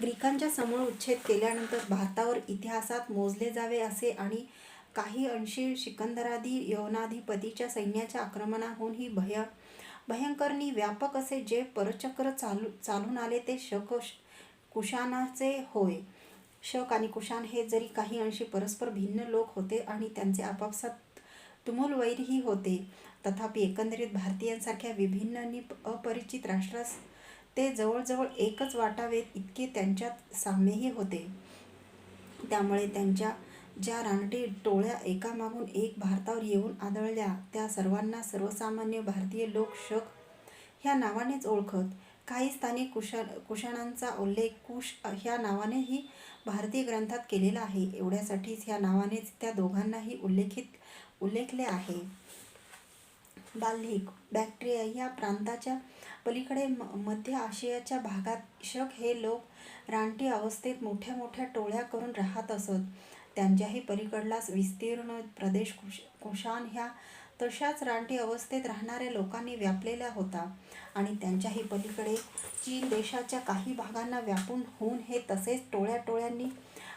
ग्रीकांच्या समूळ उच्छेद केल्यानंतर भारतावर इतिहासात मोजले जावे असे आणि काही अंशी सिकंदरादी यवनाधिपतीच्या सैन्याच्या आक्रमणाहून ही भयंकरनी व्यापक असे जे परचक्र चालून आले ते कुशाणाचे होय. शक आणि कुशाण हे जरी काही अंशी परस्पर भिन्न लोक होते आणि त्यांचे आपापसात तुमुल वैरही होते, तथापि एकंदरीत भारतीयांसारख्या विभिन्न आणि अपरिचित राष्ट्रास ते जवळजवळ एकच वाटावेत इतके त्यांच्यात साम्यही होते. त्यामुळे त्यांच्या ज्या रानटी टोळ्या एकामागून एक भारतावर येऊन आदळल्या त्या सर्वांना सर्वसामान्य भारतीय लोक शक ह्या नावानेच ओळखत. काही स्थानिक कुशाणांचा उल्लेख कुश ह्या नावानेही भारतीय ग्रंथात केलेला आहे. एवढ्यासाठीच ह्या नावानेच त्या दोघांनाही उल्लेखले आहे. बाल्हिक बॅक्ट्रिया ह्या प्रांताच्या पलीकडे मध्य आशियाच्या भागात शक हे लोक रानटी अवस्थेत मोठ्या मोठ्या टोळ्या करून राहत असत. त्यांच्याही पलीकडला विस्तीर्ण प्रदेश कुशाण ह्या तशाच रानटी अवस्थेत राहणाऱ्या लोकांनी व्यापलेला होता आणि त्यांच्याही पलीकडे चीन देशाच्या काही भागांना व्यापून होऊन हे तसेच टोळ्या टोळ्यांनी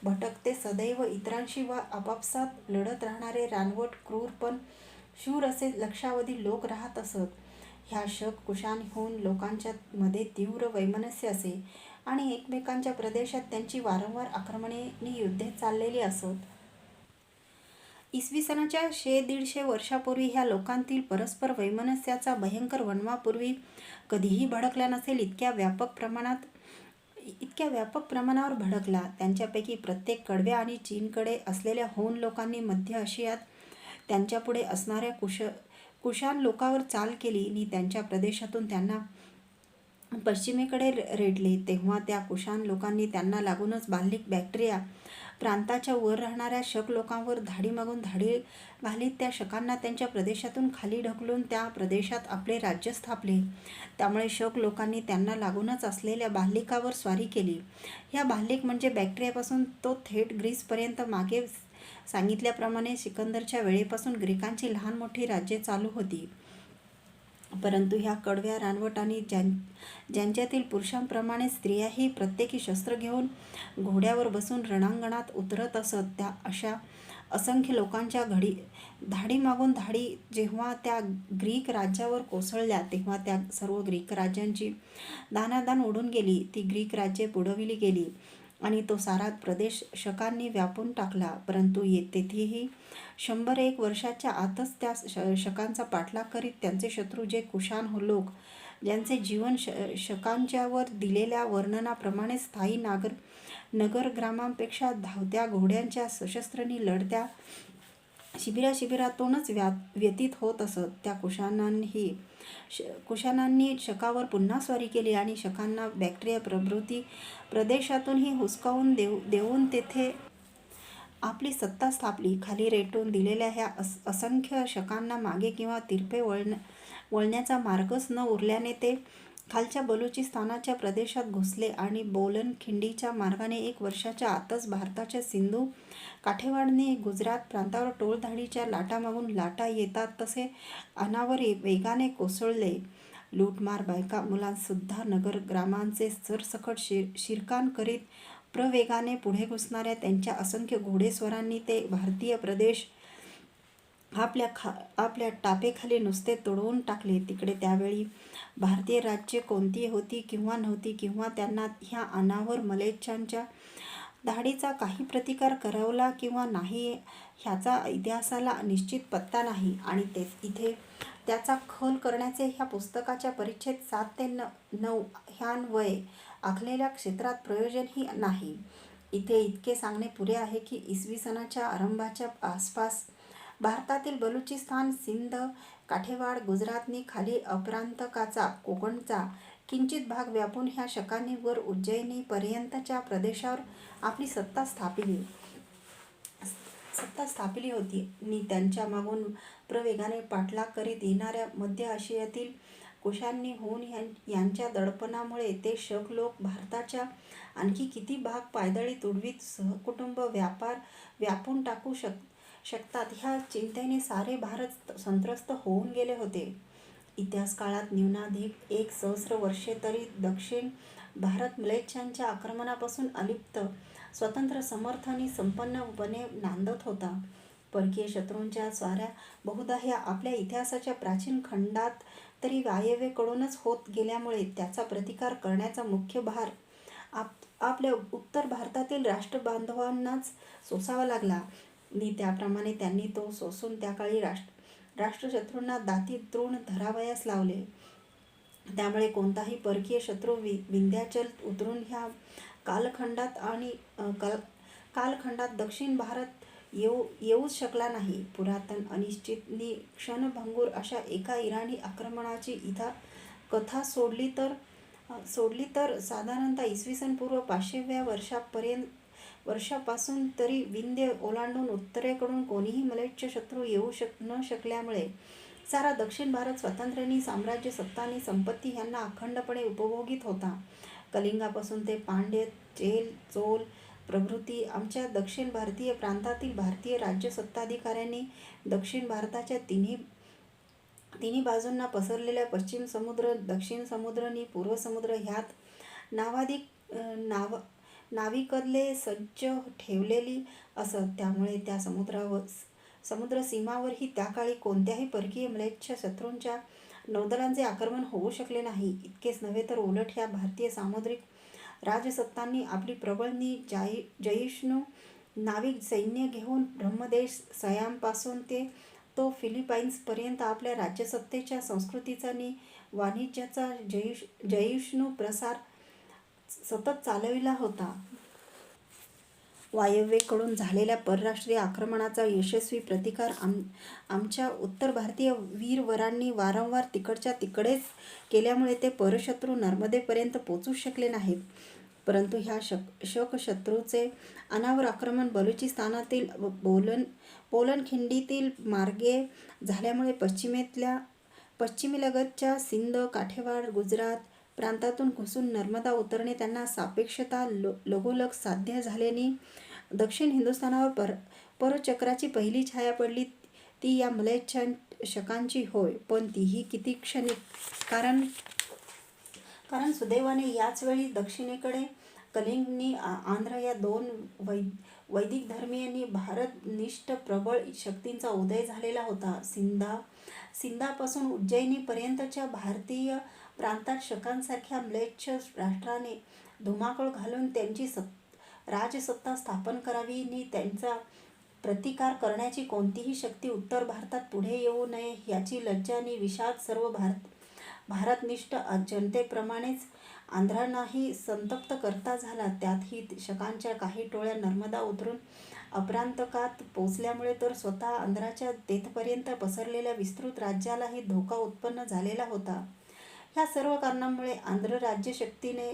भटकते सदैव इतरांशी व आपापसात लढत राहणारे रानवट क्रूर पण शूर असे लक्षावधी लोक राहत असत. ह्या शक कुशाणहून लोकांच्या मध्ये तीव्र वैमनस्य असे आणि एकमेकांच्या प्रदेशात त्यांची वारंवार आक्रमणे नि युद्धे चाललेली असत. इसवी सनाच्या 100-150 वर्षापूर्वी ह्या लोकांतील परस्पर वैमनस्याचा भयंकर वणवा पूर्वी कधीही भडकला नसेल इतक्या व्यापक प्रमाणावर भडकला. त्यांच्यापैकी प्रत्येक कडव्या आणि चीनकडे असलेल्या होन लोकांनी मध्य आशियात त्यांच्यापुढे असणाऱ्या कुशाण लोकांवर चाल केली नि त्यांच्या प्रदेशातून त्यांना पश्चिमेकडे रेटले. तेव्हा त्या कुशाण लोकांनी त्यांना लागूनच बाल्हिक बॅक्ट्रिया प्रांताच्या वर राहणाऱ्या शक लोकांवर धाडीमागून धाडी घालीत त्या शकांना त्यांच्या प्रदेशातून खाली ढकलून त्या प्रदेशात आपले राज्य स्थापले. त्यामुळे शक लोकांनी त्यांना लागूनच असलेल्या बाल्हिकावर स्वारी केली. ह्या बाल्हिक म्हणजे बॅक्ट्रियापासून तो थेट ग्रीसपर्यंत मागे सांगितल्याप्रमाणे सिकंदरच्या वेळेपासून ग्रीकांची लहान मोठी राज्ये चालू होती. परंतु ह्या कडव्या रानवटांनी ज्यांच्यातील पुरुषांप्रमाणे स्त्रियाही प्रत्येकी शस्त्र घेऊन घोड्यावर बसून रणांगणात उतरत असत, त्या अशा असंख्य लोकांच्या धाडीमागून धाडी जेव्हा त्या ग्रीक राज्यावर कोसळल्या तेव्हा त्या सर्व ग्रीक राज्यांची दानादान उडून गेली. ती ग्रीक राज्ये बुडविली गेली आणि तो सारा प्रदेश शकांनी व्यापून टाकला. परंतु तेथेही 100-1 वर्षाच्या आतच त्या शकांचा पाठलाग करीत त्यांचे शत्रू जे कुशाण लोक ज्यांचे जीवन शकांच्यावर दिलेल्या वर्णनाप्रमाणे स्थायी नगरग्रामांपेक्षा धावत्या घोड्यांच्या सशस्त्रनी लढत्या शिबिरातूनच व्यतीत होत असत. त्या कुशाणांनी शकावर पुन्हा स्वारी केली आणि शकांना बॅक्ट्रिया प्रभृती प्रदेशातूनही हुसकावून देऊन तेथे आपली सत्ता स्थापली. खाली रेटून दिलेल्या ह्या असंख्य शकांना मागे किंवा तिरपे वळण्याचा मार्गच न उरल्याने ते खालच्या बलुचिस्तानाच्या प्रदेशात घुसले आणि बोलन खिंडीच्या मार्गाने 1 वर्षाच्या आतच भारताच्या सिंधू काठेवाडने गुजरात प्रांतावर टोळधाडीच्या लाटामागून लाटा येतात तसे अनावर वेगाने कोसळले. लूटमार बायका मुलांसुद्धा नगरग्रामांचे सरसकट शिरकाण करीत प्रवेगाने पुढे घुसणाऱ्या त्यांच्या असंख्य घोडेस्वारांनी ते भारतीय प्रदेश आपल्या टापेखाली नुसते तुडवून टाकले. तिकडे त्यावेळी भारतीय राज्ये कोणती होती किंवा नव्हती किंवा त्यांना ह्या अनावर मलेच्छांच्या धाडीचा काही प्रतिकार करवला किंवा नाही ह्याचा इतिहासाला निश्चित पत्ता नाही आणि इथे त्याचा खल करण्याचे ह्या पुस्तकाच्या परिच्छेद 7 ते 9 ह्यान्वये आखलेल्या क्षेत्रात प्रयोजनही नाही. इथे इतके सांगणे पुरे आहे की इसवी सनाच्या आरंभाच्या आसपास भारतातील बलुचिस्तान, सिंध, काठेवाड, गुजरातनी खाली अप्रांतकाचा कोकणचा किंचित भाग व्यापून ह्या शकांनी वर उज्जैनीपर्यंतच्या प्रदेशावर आपली सत्ता स्थापिली होती नि त्यांच्या मागून प्रवेगाने पाठलाग करीत येणाऱ्या मध्य आशियातील कुशाणी होऊन यांच्या दडपणामुळे ते शक लोक भारताच्या आणखी किती भाग पायदळी तुडवीत सहकुटुंब व्यापून टाकू शकतात ह्या चिंतेने सारे भारत संत्रस्त होऊन गेले होते. इतिहास काळात न्यूनाधिक 1 सहस्र वर्षे तरी दक्षिण भारत म्लेच्छांच्या आक्रमणापासून अलिप्त, स्वतंत्र, समर्थ आणि संपन्नपणे नांदत होता. परकीय शत्रूंच्या स्वाऱ्या बहुधा ह्या आपल्या इतिहासाच्या प्राचीन खंडात तरी वायव्येकडूनच होत गेल्यामुळे त्याचा प्रतिकार करण्याचा मुख्य भार आपल्या उत्तर भारतातील राष्ट्रबांधवांनाच सोसावा लागला आणि त्याप्रमाणे त्यांनी तो सोसून त्या काळी राष्ट्रशत्रूंना दाती तृण धरावयास लावले. त्यामुळे कोणताही परकीय शत्रू विंध्याचल उतरून ह्या कालखंडात दक्षिण भारत येऊच शकला नाही. पुरातन अनिश्चित नि क्षणभंगूर अशा एका इराणी आक्रमणाची इथं कथा सोडली तर साधारणतः इसवी पूर्व 500व्या वर्षापासून तरी विंध्य ओलांडून उत्तरेकडून कोणीही म्लेच्छ शत्रू येऊ न शकल्यामुळे सारा दक्षिण भारत स्वातंत्र्यानी, साम्राज्य, सत्ता आणि संपत्ती ह्यांना अखंडपणे उपभोगीत होता. कलिंगापासून ते पांड्य, चेल, चोल प्रभृती आमच्या दक्षिण भारतीय प्रांतातील भारतीय राज्य सत्ताधिकाऱ्यांनी दक्षिण भारताच्या तिन्ही बाजूंना पसरलेल्या पश्चिम समुद्र, दक्षिण समुद्र आणि पूर्व समुद्र ह्यात नाविकदले सज्ज ठेवलेली असत. त्यामुळे त्या समुद्र सीमावरही त्या काळी कोणत्याही परकीय म्लेच्छ शत्रूंच्या नौदलांचे आक्रमण होऊ शकले नाही. इतकेच नव्हे तर उलट ह्या भारतीय सामुद्रिक राजसत्तांनी आपली प्रबळ जयिष्णू नाविक सैन्य घेऊन ब्रह्मदेश सयामपासून तो फिलिपाईन्सपर्यंत आपल्या राज्यसत्तेच्या, संस्कृतीचा आणि वाणिज्याचा जयिष्णू प्रसार सतत चालविला होता. वायव्येकडून झालेल्या परराष्ट्रीय आक्रमणाचा यशस्वी प्रतिकार आमच्या उत्तर भारतीय वीरवरांनी वारंवार तिकडच्या तिकडेच केल्यामुळे ते परशत्रू नर्मदेपर्यंत पोचूच शकले नाहीत. परंतु ह्या शतशत्रूचे अनावर आक्रमण बलुचिस्तानातील बोलन खिंडीतील मार्गे झाल्यामुळे पश्चिमेलगतच्या सिंध, काठेवाड, गुजरात प्रांतातून घुसून नर्मदा उतरणे त्यांना सापेक्षतः लगोलग साध्य झाल्याने दक्षिण हिंदुस्थानावर परचक्राची पहिली छाया पडली ती या म्लेच्छ शकांची होय, पण तीही किती क्षणिक. कारण सुदैवाने याच वेळी दक्षिणेकडे कलिंग आणि आंध्र या दोन वैदिक धर्मीय आणि भारतनिष्ठ प्रबळ शक्तींचा उदय झालेला होता. सिंधापासून उज्जैनीपर्यंतच्या भारतीय प्रांतात शकांसारख्या म्लेच्छ राष्ट्राने धुमाकूळ घालून त्यांची राजसत्ता स्थापन करावी आणि त्यांचा प्रतिकार करण्याची कोणतीही शक्ती उत्तर भारतात पुढे येऊ नये ह्याची लज्जा आणि विषाद सर्व भारतनिष्ठ जनतेप्रमाणेच आंध्रांनाही संतप्त करता झाला. त्यातही शकांच्या काही टोळ्या नर्मदा उतरून अपरांतकात पोचल्यामुळे तर स्वतः आंध्राच्या तेथपर्यंत पसरलेल्या विस्तृत राज्यालाही धोका उत्पन्न झालेला होता. ह्या सर्व कारणांमुळे आंध्र राज्यशक्तीने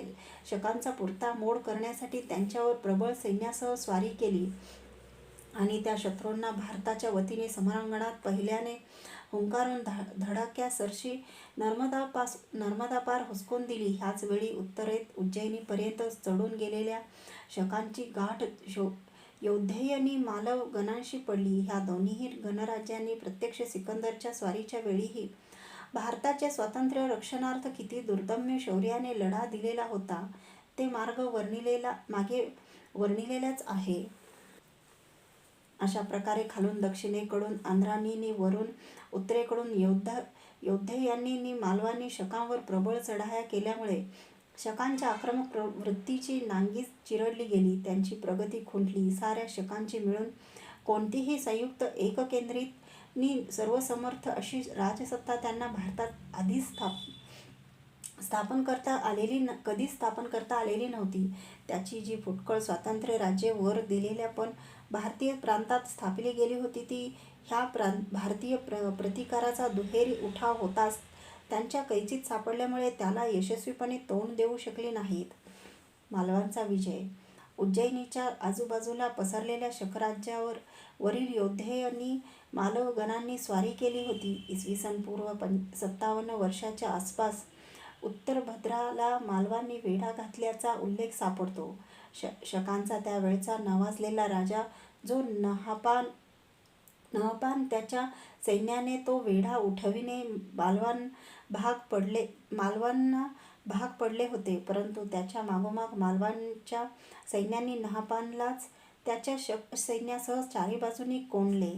शकांचा पुरता मोड करण्यासाठी त्यांच्यावर प्रबळ सैन्यासह स्वारी केली आणि त्या शत्रूंना भारताच्या वतीने समरांगणात पहिल्याने हुंकारून धडाक्यासरशी नर्मदापार हुसकून दिली. ह्याच वेळी उत्तरेत उज्जैनीपर्यंत चढून गेलेल्या शकांची गाठ यौधेय आणि मालव गणांशी पडली. ह्या दोन्ही गणराज्यांनी प्रत्यक्ष सिकंदरच्या स्वारीच्या वेळीही भारताच्या स्वातंत्र्य रक्षणार्थ किती दुर्दम्य शौर्याने लढा दिलेला होता ते मागे वर्णिलेलेच आहे. अशा प्रकारे खालून दक्षिणेकडून आंध्रांनी आणि वरून उत्तरेकडून यौधेयांनी आणि मालवांनी शकांवर प्रबळ चढाया केल्यामुळे शकांच्या आक्रमक वृत्तीची नांगीच चिरडली गेली. त्यांची प्रगती खुंटली. साऱ्या शकांची मिळून कोणतीही संयुक्त, एककेंद्रित नि सर्वसमर्थ अशी राजसत्ता त्यांना भारतात आधीच कधीच स्थापन करता आलेली नव्हती. त्याची जी फुटकळ स्वातंत्र्य राज्ये वर दिलेल्या पण भारतीय प्रांतात स्थापिली गेली होती ती ह्या भारतीय प्रतिकाराचा दुहेरी उठाव होताच त्यांच्या कैचीत सापडल्यामुळे त्याला यशस्वीपणे तोंड देऊ शकले नाहीत. मालवांचा विजय. उज्जैनीच्या आजूबाजूला पसरलेल्या शकराज्यावर वरील यौधेय आणि मालव गणांनी स्वारी केली होती. इसवी पूर्व 57 वर्षाच्या आसपास उत्तरभद्राला मालवांनी वेढा घातल्याचा उल्लेख सापडतो. शकांचा त्यावेळचा नावाजलेला राजा जो नहापान त्याच्या सैन्याने तो वेढा उठविणे मालवांना भाग पडले होते, परंतु त्याच्या मागोमाग मालवांच्या सैन्यांनी नहापानलाच त्याच्या सैन्यासह चारी बाजूनी कोंडले.